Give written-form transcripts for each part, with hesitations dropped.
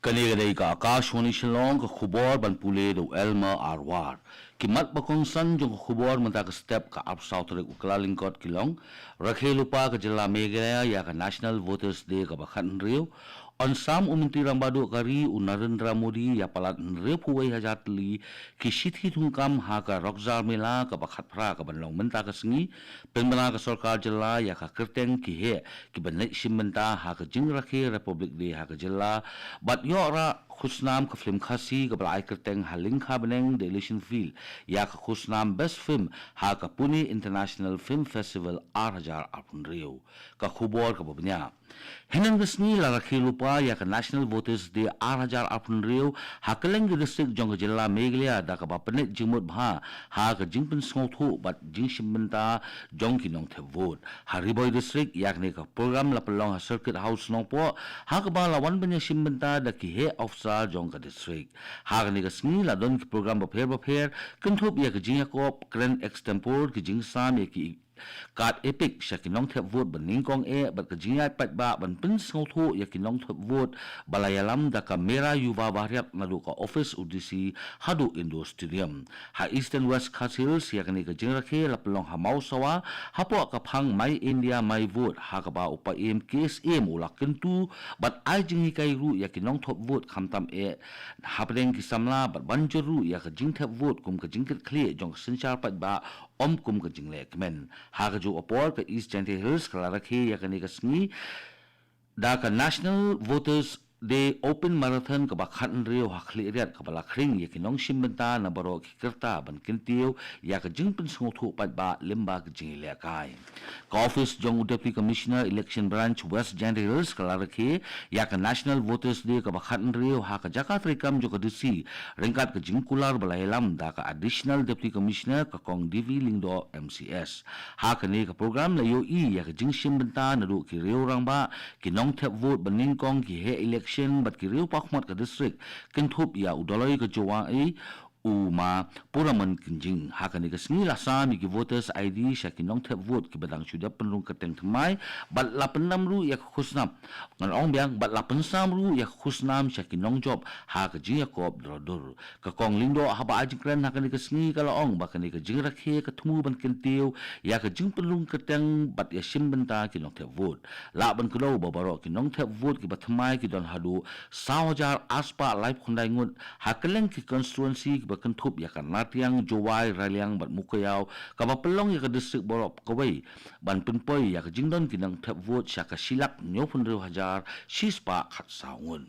Kani ka Akashwani Shillong ka khubor ban pule do Elma Arwar kimat bakong san jong khubor mata ka step ka up south re uklaling kot kilong rakhe lupa ka jilla megaya ya ka National Voters Day ka bakhan riu on sam uminti rambadu kari Narendra Modi ya palat re puwai hajatli ki shithi thungkam ha ka Rokzar mela ka bakhat phra ka banlong menta ka singi penmana ka sarkar jilla ya ka kerteng ki he ki banai simmenta ha ka jing rakhe Republic Day ha ka jilla bat yora khusnam ka film khasi ka balai kerteng haling kha beneng the election field ya ka khusnam best film ha ka Pune International Film Festival 8000 apun riu ka khubor ka babnya henang resmi la rakhi lupa ya ka National Voters Day 8000 apun riu ha keleng district jong jilla Meghalaya da ka bapenet jimut bha ha ka jingpen ngothu bat jing simmenta jong kinong the vote Hariboy district yak ne ka program la pelong circuit house nong po ha ka ba lawan benya simmenta da ki he officer jong ka district ha ka ne ka sngi la don ki program ba pher kenthop ya ka jing yakop grand extempore ki jing sam ya ki kat epic shakinong thep vote baning kong bat ka jingai pat ba ban pin ngothu ya kinong thep vote balayalam da ka mera yuva bahryak nadu ka office udisi hadu indoor stadium ha eastern west khasils ya kani ka jing rakhe la pelong ha mau sawa hapo ka phang my india my vote ha ka ba upa em case em ulakin tu bat ai jing kai ru ya kinong thep vote khamtam hapdeng ki samla bat banjuru ya ka jing thep vote kum ka jing khle jong sinchar pat ba om kum ka jing le kmen ha ka jo apor ka East Gentle Hills kala rakhe ya kani ka sngi da ka National Voters Day Open Marathon ka bakhan rio hakli riat ka bala khring ya kinong simbenta na baro ki kerta ban kintiu ya ka jingpen ngothu pat ba limba ka jing le kai ka office jong deputy commissioner election branch West Gentle Hills kala rakhe ya ka National Voters Day ka bakhan rio ha ka jakat rekam jo ka disi rengkat ka jing kular bala helam da ka additional deputy commissioner ka kong DV Lingdo MCS ha ka ne ka program la yo ya ka jing simbenta na ru ki rio rang ba kinong thep vote baning kong ki he election bat ki riu pakmat ka district kenthop ya udoloi ka jowa uma puraman kinjing hakani ka sngi la sami ki voters ID shakinong thep vote ki badang sudah penrung keteng thmai bat lapenam ru ya khusnam ngan ong biang bat lapensam ru ya khusnam shakinong job ha ka ji yakob drodor ka kong lingdo haba ajikran hakani ka sngi kala ong bakani ka jing rakhe ka thumu ban kentiu ya ka jing penrung keteng bat ya simbenta kinong thep vote la ban kulo babaro kinong thep vote ki bathmai ki don hadu 1000 aspa live khundai ngut hakeleng ki constituency bakan thup ya kan natiang jowai raliang bat mukayau ka pelong ya ka district borok kawai ban pinpoi ya ka jingdon kinang thep vote sya ka silak 90,000 sispa khat saungun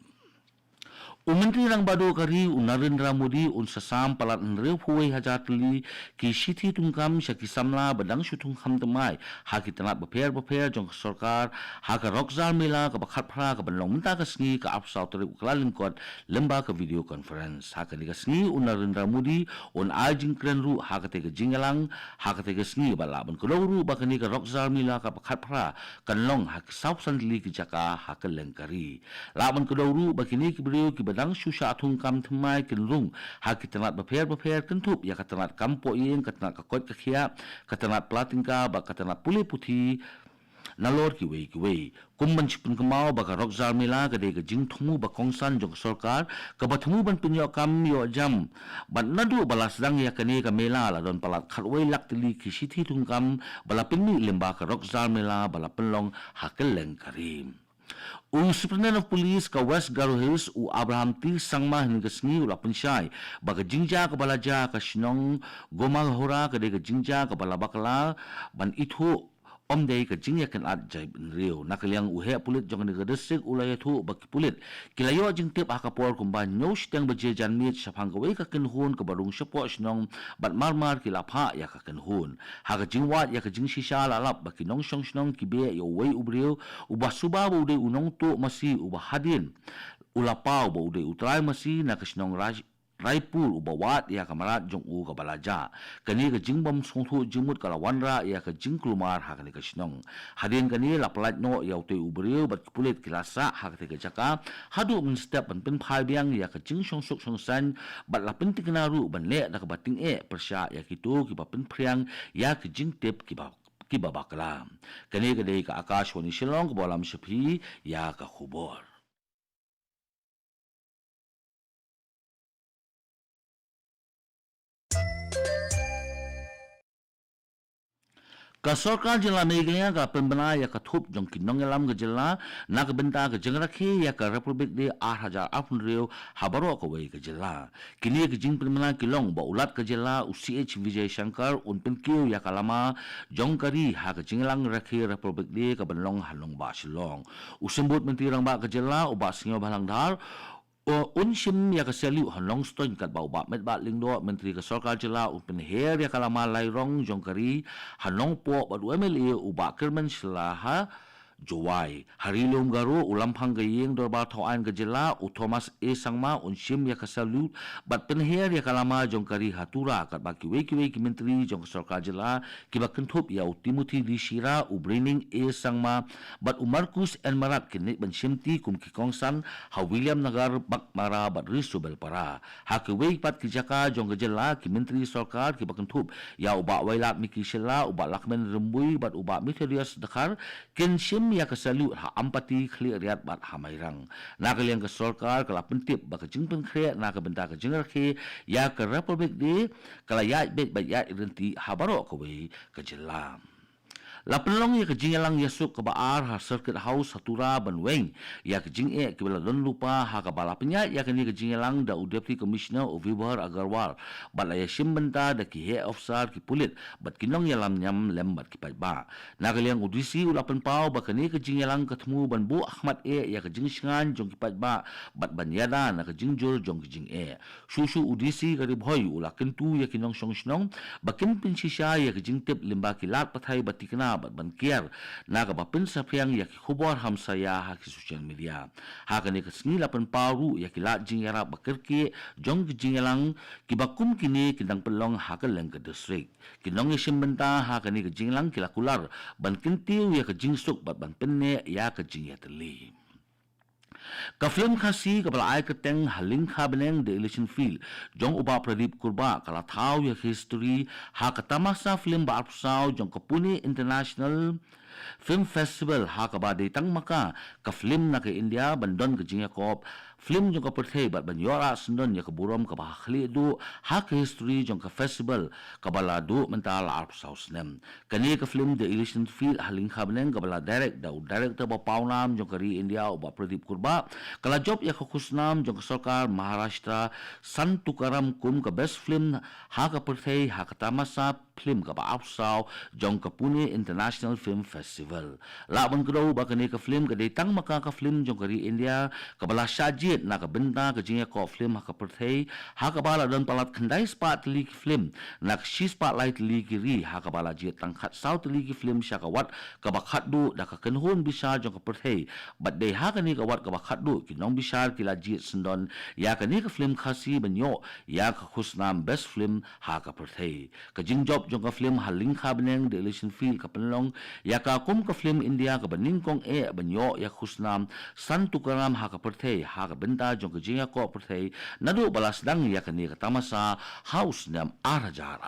Umintri rang bado kari Narendra Modi sasam palat nreu phuai hajatli ki sithi tungkam sya ki samla badang sutung kham temai ha ki tanat bapher jong sarkar ha ka Rokzar mela ka bakhat phra ka banlong menta ka sngi ka apsau tari uklalin kot lemba ka video conference ha ka ni ka sngi Narendra Modi ajing kren ru ha ka te ka jingalang ha ka te ka sngi bala ban ko ru ba ka ni ka Rokzar mela ka bakhat phra kanlong ha ka south sandli ki jaka ha ka lengkari laban ko ru ba kini ki brio ki badang susha atung kam thmai kinrung ha kitanat bapher kentup ya katanat kampo yen katanat kakot kakhia katanat platingka ba katanat puli puthi nalor ki wei kumban chipun kamau ba ka Rokzar mela ka de ka jing thumu ba kongsan jong sarkar ka ba thumu ban pinyo kam yo jam ban nadu balas dang ya kane ka mela la don palat khatwei laktili ki sithi tungkam bala pinni lemba ka Rokzar mela bala penlong hakeleng karim Superintendent of Police ka West Garo Hills Abraham T. Sangma hingga sengi ula pensyai baga jingja ka balaja ka sinong gomang hora ka de ka jingja ka balabakala ban itu om dei ka jingya kan at jai rio nakaliang uhe pulit jong ni ka district ulaya thu baki pulit kilayo jing tip akapor kumba nyos teng baje janmit sapang ka wei ka kinhun ka barung sepo sinong bat marmar kilapha ya ka kinhun ha ka jingwat ya ka jing shisha lalap baki nong song sinong kibe yo wei ubrio ubah suba bu de unong tu masi ubah hadin ulapau bu de utrai masi na ka sinong Raipur ubawat ya kamarat jong u ka balaja kani ka jingbom songthu jingmut kala wanra ya ka jingklumar ha kani ka sinong hadin kani laplat no ya te ubriu bat pulit kilasa ha ka jaka hadu min step ban pin phai biang ya ka jing song suk song san bat lapin tiknaru ban le da ka bating persya ya kitu ki bapin priang ya ka jing tip ki bakla kani ka dei ka Akashwani Shillong ka bolam shapi ya ka khubor Ka sarkar jela Meghalaya ka pembina ya ka thup jong kinong yalam ka jela na ka benta ka jengrakhi ya ka Republic de 8,000 reu habaro ka wei ka jela. Kini ka jing pembina kilong ba ulat ka jela UCH Vijay Shankar un penkiu ya ka lama jong kari ha ka jinglang rakhi Republic de ka benlong halong ba silong. Usembut menteri rang ba ka jela u ba singyo balang dar unsim ya kaseliu hanong ston kat bau ba met ba lingdo menteri ke sarkar jela upen her ya kalama lairong jongkari hanong po ba MLA uba kerman selaha Jowai harilum garu ulam panggayeng dorba thoan ke jela u Thomas A Sangma unsim ya kaseliu bat penher ya kalama jongkari hatura kat ba kiwe ki menteri jong sarkar jela kiba kentup ya Timothy Lishira u Braining A Sangma bat Marcus and Marat kinit ban simti kum kikongsan ha William Nagar bakmara bat risubel para ha kiwe pat kijaka jong jela ki menteri sarkar kiba kentup ya uba wailat miki sela uba lakmen rembui bat uba misterius dakar kin sim ya kasalu ha ampati khli riat bat hamairang na kaliang ke sarkar kala pentip ba ka jingpen khre na ka benta ka jingrakhe ya ka republic de kala ya bet ba ya identi habaro ko we ka jela Lapelong ya kejing lang yasuk ke baar ha circuit house hatura banweng ya kejing ke bala don lupa ha ka bala penya ya kini kejing lang da deputy commissioner of Vibhar Agarwal bala ya simbenta da ki head officer ki pulit bat kinong ya lam nyam lembat ki ba na kaliang udisi ulapan pau ba kini kejing lang ketemu ban Bu Ahmad ya kejing singan jong ki ba bat banyada na kejing jol jong kejing susu udisi kari bhoy ula kentu ya kinong song bakin pinsisya ya kejing tip limba kilat pathai batikna bat bankiar na ka bapin sa piang ya ki khubor hamsaya ha ki social media ha ka ni ka sngi lapan paru ya ki lat jing yara bakirki jong ki jing lang ki bakum kini kindang pelong ha ka leng ka district kinong isim benta ha ka ni ka jing lang kilakular ban kintiu ya ka jing suk bat ban penne ya ka jing ya teli ka film khasi ka bala ai ka teng haling kha beneng de election field jong uba Pradip Kurba kala thau ya history ha ka tamasa film ba apsau jong ka Pune International Film Festival ha ka ba de tang maka ka film na ka India bandon ka jingya kop film jong ka perthei bat ban yora sendon ya ka burom ka ba khli du ha ka history jong ka festival ka bala du mental apsau snem kani ka film de election field haling kha beneng ka bala director ba paunam jong ka ri India uba Pradip Kurba kala job ya ka khusnam jong ka sarkar Maharashtra Sant Tukaram kum ka best film ha ka perthei ha ka tamasa film ka ba apsau jong ka Pune International Film Festival laban kedau ba kani ka film ka detang maka ka film jong ka ri India ka bala sajit na ka benta ka jingya ko film ha ka perthei ha ka bala don palat khandai spat li ki film na ka shi spotlight li ki ri ha ka bala jit tangkhat south li ki film sya ka wat ka ba khaddu da ka kenhun bisa jong ka perthei bat de ha kani ka wat ka ba khaddu ki nong bisar ki la jit sendon ya kani ka film khasi banyo ya ka khusnam best film ha ka perthei ka jing job jong ka film haling kha beneng de election field ka penlong ya ka kum ka film India ka baningkong banyo ya khusnam Sant Tukaram ha ka perthei ha ka benta jong ka jingya ko perthei nadu balas dang ya kani ka tamasa house nam arajar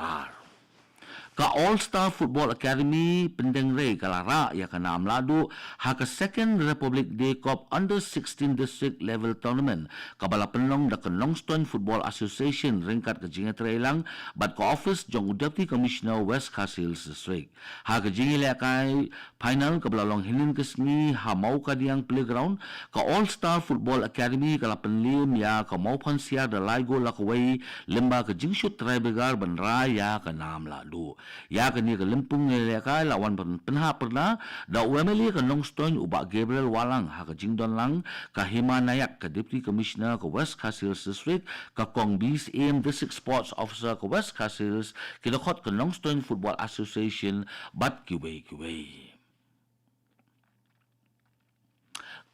ka All Star Football Academy Pendengre Kalara ya ka nam ladu ha ka Second Republic Day Cup Under 16 District Level Tournament ka bala penlong da ka Longstone Football Association ringkat ka jinga trailang bat ka office jong Deputy Commissioner West Khasi Hills District ha ka jingi le kai final ka bala long hinin kesni ha mau ka diang playground ka All Star Football Academy kala penlim ya ka mau pansia da laigo lakwai lemba ka jingsut traibegar banra ya ka nam ladu ya kani ka lempung le ka lawan penha perna da UMLA ka Longstone uba Gabriel Walang ha ka jingdon lang ka Hima Nayak ka Deputy Commissioner ka West Khasi Hills District ka Kong Bis AM District Sports Officer ka West Khasi Hills kinakot ka Longstone Football Association bat kiway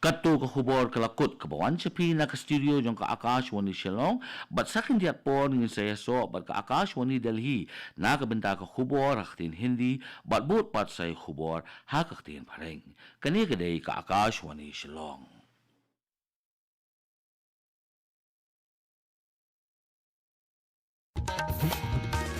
Kato ka hubor kalakot ka bawan chapi na ka studio jong ka Akashwani Shillong bat sakin diat por ngin saya so bat ka Akashwani Delhi na ka benta ka hubor haktin Hindi bat but pat say hubor hakaktin pareng kani kadai ka Akashwani Shillong